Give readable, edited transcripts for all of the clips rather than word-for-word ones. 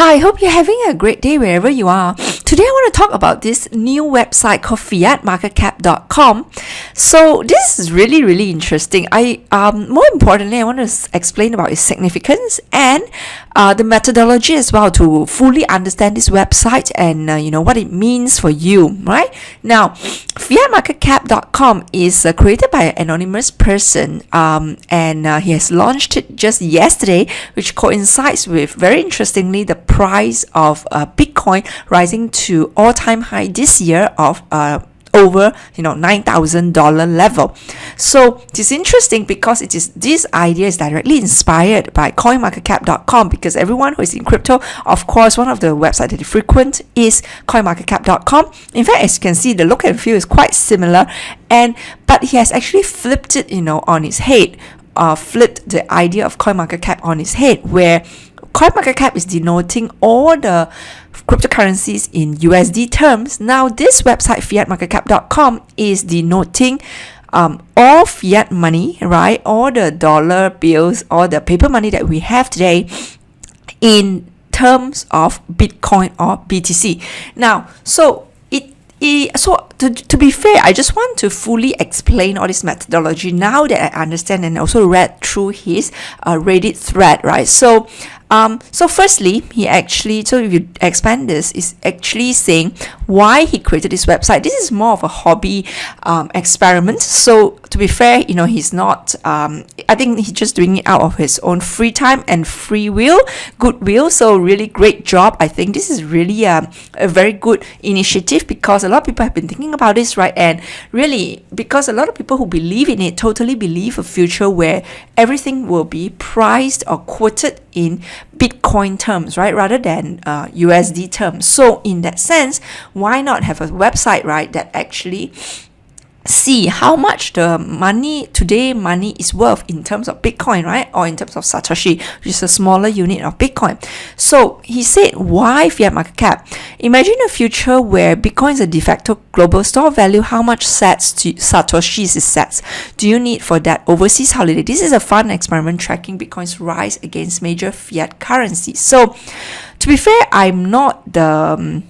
Hi, hope you're having a great day wherever you are. Today I want to talk about this new website called fiatmarketcap.com. So this is really interesting. More importantly, I want to explain about its significance and the methodology as well to fully understand this website and what it means for you, right? Now, fiatmarketcap.com is created by an anonymous person and he has launched it just yesterday, which coincides with, very interestingly, the price of Bitcoin rising to all-time high this year of over $9,000 level. So it's interesting because this idea is directly inspired by coinmarketcap.com, because everyone who is in crypto, of course, one of the websites that they frequent is coinmarketcap.com. In fact, as you can see, the look and feel is quite similar, but he has actually flipped it on its head, flipped the idea of CoinMarketCap on its head, where CoinMarketCap is denoting all the cryptocurrencies in USD terms. Now, this website, fiatmarketcap.com, is denoting all fiat money, right? All the dollar bills, all the paper money that we have today in terms of Bitcoin or BTC. Now, to be fair, I just want to fully explain all this methodology now that I understand and also read through his Reddit thread, right? So firstly, if you expand this, is actually saying why he created this website. This is more of a hobby experiment. So to be fair, he's not, I think he's just doing it out of his own free time and goodwill. So really great job. I think this is really a very good initiative, because a lot of people have been thinking about this, right? And really, because a lot of people who believe in it totally believe a future where everything will be priced or quoted in Bitcoin terms, right, rather than USD terms. So in that sense, why not have a website, right, that actually see how much the money is worth in terms of Bitcoin, right, or in terms of Satoshi, which is a smaller unit of Bitcoin. So he said, why fiat market cap? Imagine a future where Bitcoin is a de facto global store value. How much Satoshis is sats do you need for that overseas holiday? This is a fun experiment tracking Bitcoin's rise against major fiat currencies. So to be fair, I'm not a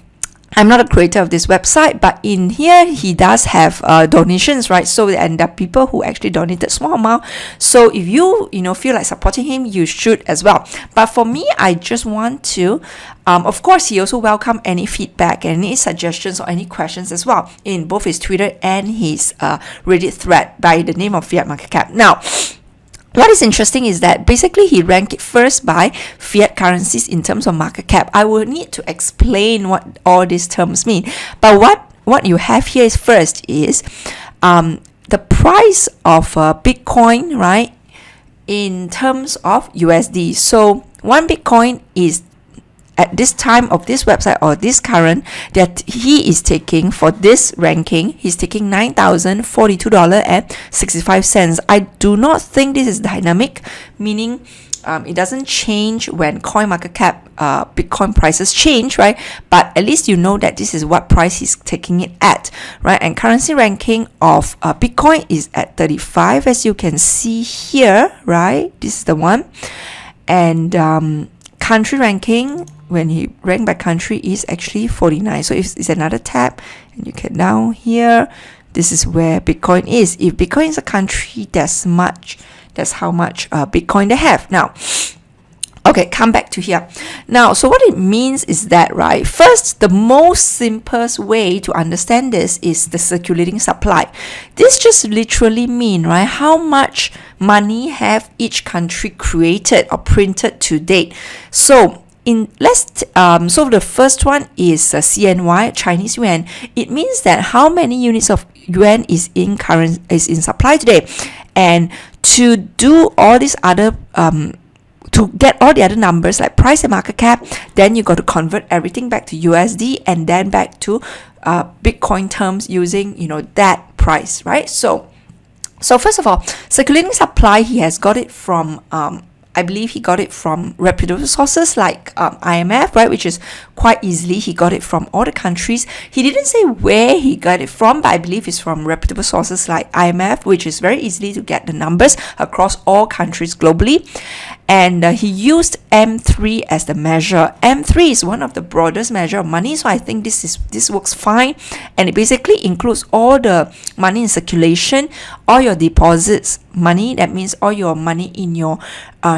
creator of this website, but in here he does have donations, right? So, and there are people who actually donated small amount. So if you feel like supporting him, you should as well. But for me, I just want to, of course, he also welcome any feedback, any suggestions or any questions as well in both his Twitter and his Reddit thread by the name of Fiat Market Cap. Now, what is interesting is that basically he ranked it first by fiat currencies in terms of market cap. I will need to explain what all these terms mean. But what you have here is first is the price of Bitcoin, right, in terms of USD. So one Bitcoin is, at this time of this website or this current that he is taking for this ranking, he's taking $9,042.65. I do not think this is dynamic, meaning it doesn't change when CoinMarketCap Bitcoin prices change, right? But at least you know that this is what price he's taking it at, right? And currency ranking of Bitcoin is at 35, as you can see here, right? This is the one. And country ranking, when he ranked by country, is actually 49. So if it's another tab, and you can down here, this is where Bitcoin is. If Bitcoin is a country, that's how much Bitcoin they have. Now, okay, come back to here. Now, so what it means is that, right, first, the most simplest way to understand this is the circulating supply. This just literally mean, right, how much money have each country created or printed to date. So so the first one is CNY, Chinese yuan. It means that how many units of yuan is in supply today. And to do all these other to get all the other numbers like price and market cap, then you got to convert everything back to USD and then back to Bitcoin terms using that price, right? So first of all, circulating supply, he has got it from I believe he got it from reputable sources like IMF, right, which is quite easily he got it from all the countries. He didn't say where he got it from, but I believe it's from reputable sources like IMF, which is very easily to get the numbers across all countries globally. And he used M3 as the measure. M3 is one of the broadest measure of money, so I think this works fine, and it basically includes all the money in circulation, all your deposits money, that means all your money in your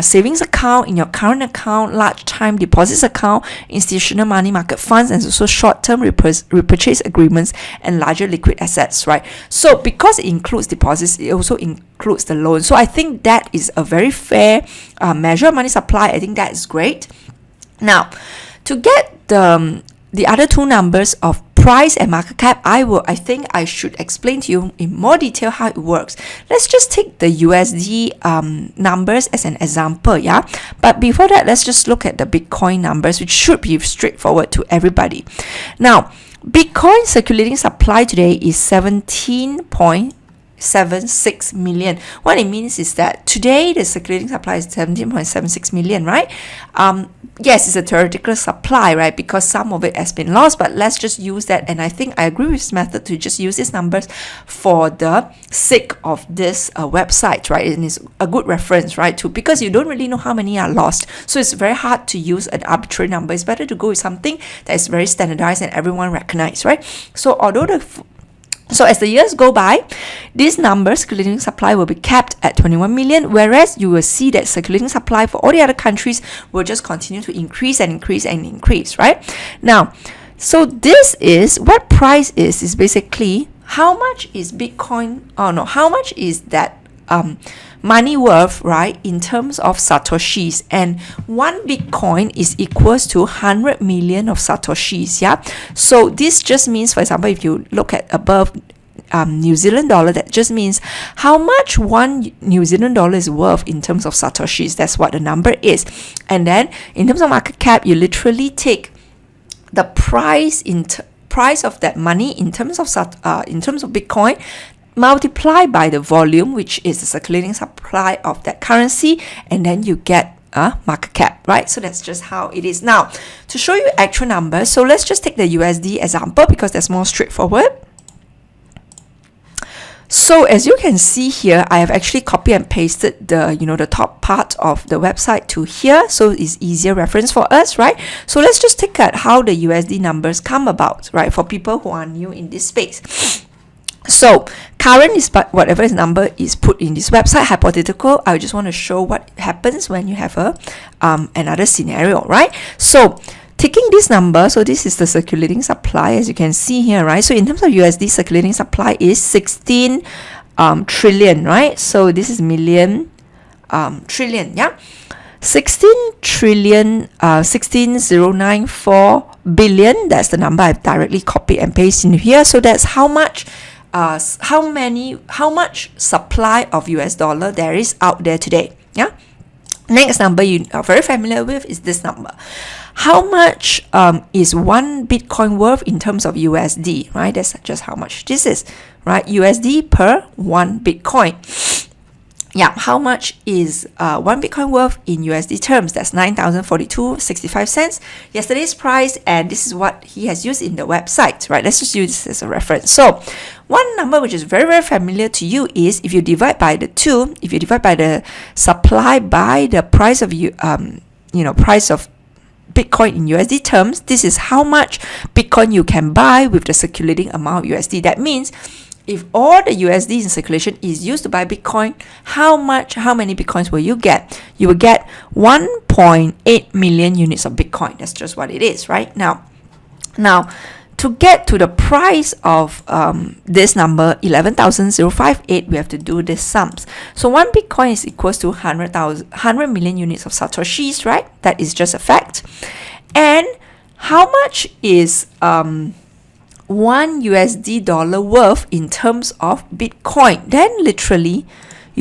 savings account, in your current account, large time deposits account, institutional money market funds, and also short-term repurchase agreements and larger liquid assets, right? So because it includes deposits, it also includes the loan. So I think that is a very fair measure of money supply. I think that is great. Now, to get the other two numbers of price and market cap, I think I should explain to you in more detail how it works. Let's just take the USD numbers as an example, yeah? But before that, let's just look at the Bitcoin numbers, which should be straightforward to everybody. Now, Bitcoin circulating supply today is 17.76 million. What it means is that today the circulating supply is 17.76 million, right? Yes, it's a theoretical supply, right? Because some of it has been lost, but let's just use that. And I think I agree with this method to just use these numbers for the sake of this website, right? And it's a good reference, right? Too, because you don't really know how many are lost. So it's very hard to use an arbitrary number. It's better to go with something that is very standardized and everyone recognizes, right? So So as the years go by, these numbers, circulating supply, will be capped at 21 million, whereas you will see that circulating supply for all the other countries will just continue to increase and increase and increase, right? Now, so this is, what price is basically how much is Bitcoin, how much is that money worth, right, in terms of satoshis, and one Bitcoin is equals to 100 million of satoshis, yeah? So this just means, for example, if you look at above New Zealand dollar, that just means how much one New Zealand dollar is worth in terms of satoshis. That's what the number is. And then in terms of market cap, you literally take the price price of that money in terms of Bitcoin, multiply by the volume, which is the circulating supply of that currency, and then you get a market cap, right? So that's just how it is. Now, to show you actual numbers, so let's just take the USD example because that's more straightforward. So as you can see here, I have actually copied and pasted the top part of the website to here, so it's easier reference for us, right? So let's just take out how the USD numbers come about, right? For people who are new in this space. So current is whatever number is put in this website. Hypothetical, I just want to show what happens when you have another scenario, right? So taking this number, so this is the circulating supply, as you can see here, right? So in terms of USD, circulating supply is 16 trillion, right? So this is million, trillion, yeah? 16,094 billion. That's the number I've directly copied and pasted in here. So that's how much how much supply of US dollar there is out there today. Yeah. Next number you are very familiar with is this number. How much is one Bitcoin worth in terms of USD, right? That's just how much this is, right? USD per one Bitcoin. Yeah, how much is one Bitcoin worth in USD terms? That's 9,042.65 cents. Yesterday's price, and this is what he has used in the website, right? Let's just use this as a reference. So one number which is very, very familiar to you is if you divide by the two, if you divide by the supply by the price of price of Bitcoin in USD terms, this is how much Bitcoin you can buy with the circulating amount of USD. That means if all the USD in circulation is used to buy Bitcoin, how many Bitcoins will you get? You will get 1.8 million units of Bitcoin. That's just what it is, right? Now, to get to the price of this number, 11,058, we have to do the sums. So one Bitcoin is equals to 100 million units of Satoshis, right? That is just a fact. And how much is one USD dollar worth in terms of Bitcoin? Then literally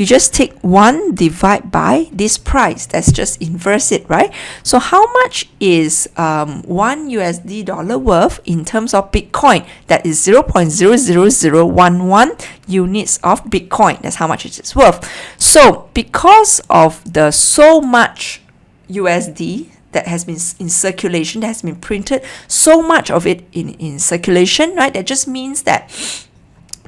you just take 1 divide by this price. That's just inverse it, right? So how much is 1 USD dollar worth in terms of Bitcoin? That is 0.00011 units of Bitcoin. That's how much it is worth. So because of the so much USD that has been in circulation, that has been printed, so much of it in circulation, right? That just means that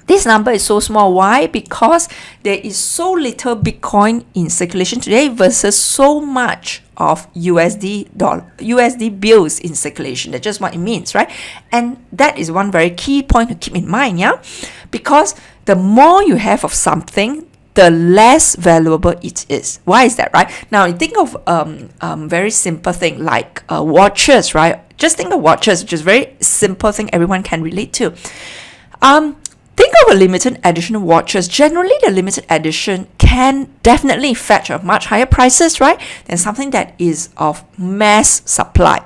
this number is so small. Why? Because there is so little Bitcoin in circulation today versus so much of USD bills in circulation. That's just what it means, right? And that is one very key point to keep in mind, yeah? Because the more you have of something, the less valuable it is. Why is that, right? Now, you think of very simple thing like watches, right? Just think of watches, which is a very simple thing everyone can relate to. Think of a limited edition watches. Generally, the limited edition can definitely fetch a much higher prices, right, than something that is of mass supply.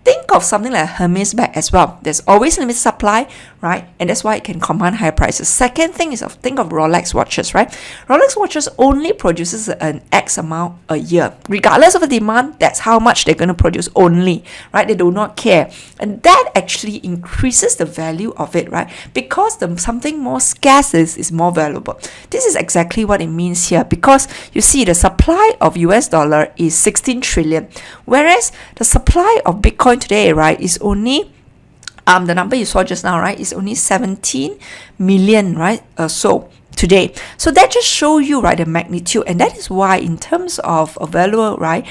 Think of something like a Hermes bag as well. There's always limited supply, right? And that's why it can command higher prices. Second thing is think of Rolex watches, right? Rolex watches only produces an X amount a year. Regardless of the demand, that's how much they're going to produce only, right? They do not care. And that actually increases the value of it, right? Because something more scarce is more valuable. This is exactly what it means here, because you see the supply of US dollar is 16 trillion, whereas the supply of Bitcoin today, right, is only the number you saw just now, right, is only 17 million, right, so today. So that just show you, right, the magnitude. And that is why in terms of a value, right,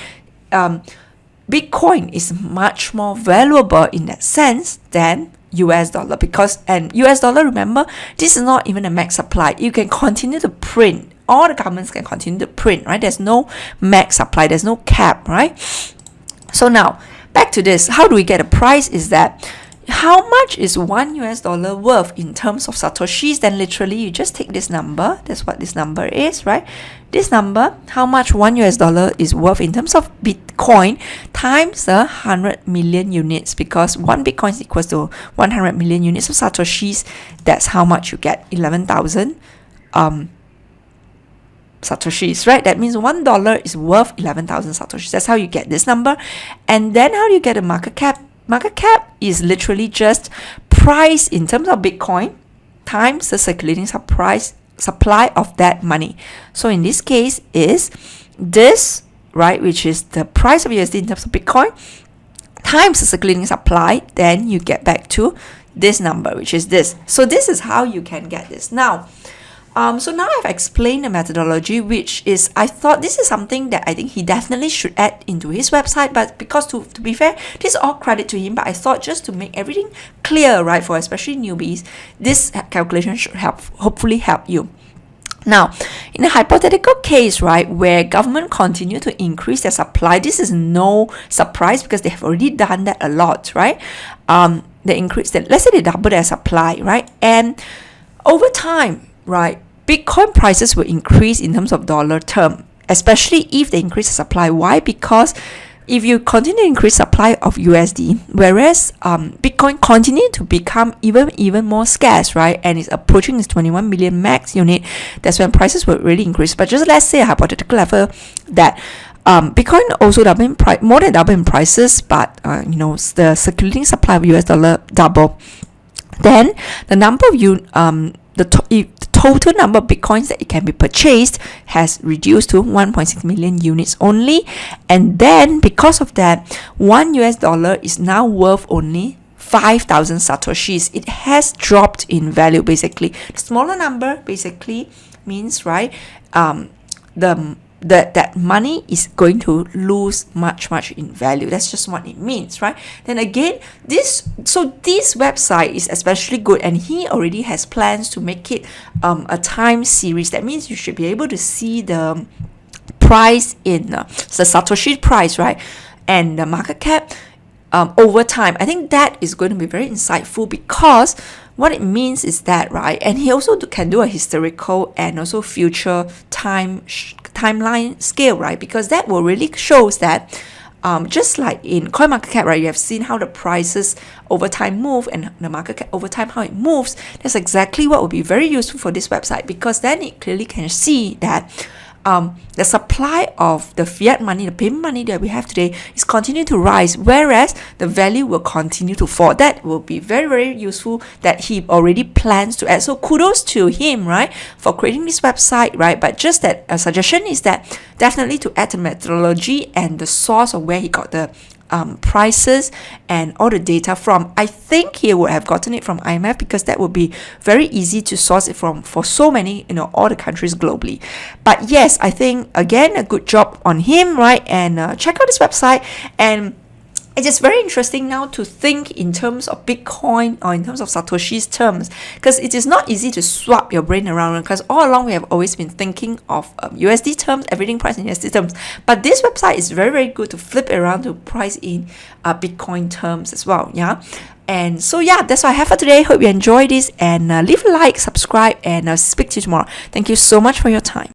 Bitcoin is much more valuable in that sense than US dollar, because, and US dollar, remember, this is not even a max supply. You can continue to print. All the governments can continue to print, right? There's no max supply, there's no cap, right? So now back to this, how do we get a price? Is that how much is 1 US dollar worth in terms of satoshis? Then literally you just take this number, that's what this number is, right? This number, how much 1 US dollar is worth in terms of Bitcoin, times the 100 million units, because 1 Bitcoin is equals to 100 million units of satoshis. That's how much you get, 11,000 satoshis, right? That means $1 is worth 11,000 satoshis. That's how you get this number. And then how do you get a market cap? Market cap is literally just price in terms of Bitcoin times the circulating supply of that money. So in this case is this, right, which is the price of USD in terms of Bitcoin times the circulating supply. Then you get back to this number, which is this. So this is how you can get this. Now, so now I've explained the methodology, which is, I thought this is something that I think he definitely should add into his website, but because to be fair, this is all credit to him, but I thought just to make everything clear, right, for especially newbies, this calculation should hopefully help you. Now, in a hypothetical case, right, where government continue to increase their supply, this is no surprise because they have already done that a lot, right? They increase that, let's say they double their supply, right? And over time, right, Bitcoin prices will increase in terms of dollar term, especially if they increase the supply. Why? Because if you continue to increase supply of USD, whereas Bitcoin continue to become even more scarce, right, and it's approaching its 21 million max unit, that's when prices will really increase. But just let's say a hypothetical level that Bitcoin also more than double in prices, but the circulating supply of US dollar double, then the number of the total number of Bitcoins that it can be purchased has reduced to 1.6 million units only. And then because of that, 1 US dollar is now worth only 5,000 satoshis. It has dropped in value, basically. The smaller number basically means, right, that money is going to lose much in value. That's just what it means, right? Then again, this website is especially good, and he already has plans to make it a time series. That means you should be able to see the price in the Satoshi price, right, and the market cap over time. I think that is going to be very insightful, because what it means is that, right, and he also can do a historical and also future timeline scale, right, because that will really shows that just like in CoinMarketCap, right, you have seen how the prices over time move and the market cap over time how it moves. That's exactly what would be very useful for this website, because then it clearly can see that the supply of the fiat money, the payment money that we have today is continuing to rise, whereas the value will continue to fall. That will be very, very useful that he already plans to add. So kudos to him, right, for creating this website, right? But just that a suggestion is that definitely to add the methodology and the source of where he got the prices and all the data from. I think he would have gotten it from IMF, because that would be very easy to source it from for so many, all the countries globally. But yes, I think again a good job on him, right? And check out this website. And it is very interesting now to think in terms of Bitcoin or in terms of Satoshi's terms, because it is not easy to swap your brain around, because all along we have always been thinking of USD terms, everything priced in USD terms. But this website is very, very good to flip it around to price in Bitcoin terms as well. Yeah. And so yeah, that's what I have for today. Hope you enjoy this, and leave a like, subscribe, and I'll speak to you tomorrow. Thank you so much for your time.